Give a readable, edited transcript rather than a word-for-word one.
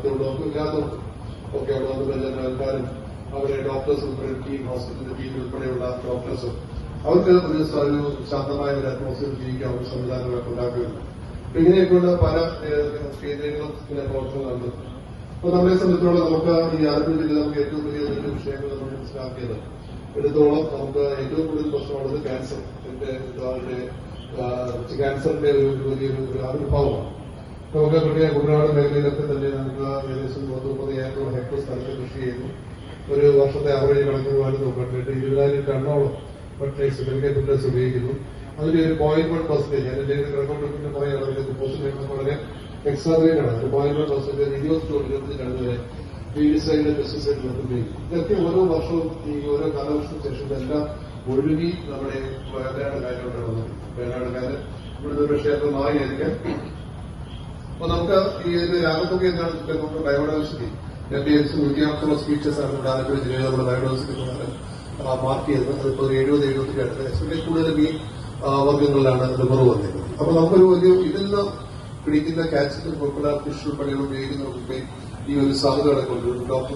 സാമ്പത്തികമുള്ളവർക്കും ഇല്ലാത്തവർക്കും ഒക്കെ അവിടെ വന്ന് പരിചരണം നൽകാനും അവരെ ഡോക്ടേഴ്സ് ഉൾപ്പെടെ ടീം ഹോസ്പിറ്റലിന്റെ ടീം ഉൾപ്പെടെയുള്ള ഡോക്ടേഴ്സും അവർക്ക് ഒരു ശാന്തമായ ഒരു അറ്റ്മോസ്ഫിയർ ജീവിക്കാനുള്ള സംവിധാനങ്ങളൊക്കെ ഉണ്ടാക്കുകയുണ്ട്. ഇങ്ങനെയൊക്കെയുള്ള പല കേന്ദ്രങ്ങളും ഇങ്ങനെ പ്രവർത്തനങ്ങളുണ്ട്. അപ്പൊ നമ്മളെ സംബന്ധിച്ചോളം നമുക്ക് ഈ ആലപ്പുഴ ജില്ല നമുക്ക് ഏറ്റവും വലിയ വലിയ വിഷയങ്ങൾ നമ്മൾ മനസ്സിലാക്കിയത് എടുത്തോളം നമുക്ക് ഏറ്റവും കൂടുതൽ പ്രശ്നമുള്ളത് ക്യാൻസർ. ക്യാൻസറിന്റെ ഒരു വലിയൊരു ആവിർഭാവമാണ്. നമുക്ക് കുട്ടനാട് മേഖലയിലൊക്കെ തന്നെ നമുക്ക് ഏകദേശം 30,000 ഹെക്ടർ സ്ഥലത്ത് കൃഷി ചെയ്യുന്നു. ഒരു വർഷത്തെ ആവറേജ് കണക്കുവാൻ നോക്കിയിട്ട് 20,000 ടണ്ണോളം ഫെർട്ടിലൈസർ ഫെർട്ടിലൈസേഴ്സ് ഉപയോഗിക്കുന്നു. അതിന്റെ ഒരു 0.1%, അതിന്റെ റെക്കോർഡിന്റെ പറയാം, അതിന്റെ പോസ്റ്റ് വളരെ എക്സ്ട്രാഗ്രേറ്റാണ്. ഒരു 0.1% 22 വരെ ഫീഡിസൈഡ് പെസ്റ്റിസൈഡ് ഉപയോഗിക്കും. ഇതൊക്കെ ഓരോ വർഷവും ഈ ഓരോ കാലവർഷത്തിന് ശേഷം ഇതെല്ലാം ഒഴുകി നമ്മുടെ വയനാട് കായലോട്ട് വന്നു. വയനാട് കായൽ ഇവിടുത്തെ ഒരു ക്ഷേത്രം മാറിയായിരിക്കാം. അപ്പൊ നമുക്ക് ഈ രാഗത്തൊക്കെ എന്താണ് നമുക്ക് ബയോഡൈവേഴ്സിറ്റി 100 സ്പീച്ചസ് ആണ് ഇവിടെ ആലപ്പുഴ ജില്ലയിൽ നമ്മുടെ ബയോഡൈവേഴ്സിറ്റി മാർക്ക് ചെയ്തത്. അതിപ്പോ 70-72 അടുത്ത് എസ്പെഷ്യലി കൂടുതലും ഈ വർഗ്ഗങ്ങളിലാണ് റിവർ വന്നിരുന്നത്. അപ്പൊ നമുക്കൊരു വലിയ ഇതിൽ നിന്ന് പിടിക്കുന്ന ക്യാൻസർ ഉൾപ്പെടെ ഫിഷ് ഉൾപ്പെടെയുള്ള ഉപയോഗിക്കുന്നവർക്ക് ഈ ഒരു സാധ്യത കൊണ്ടുവരും. ഡോക്ടർ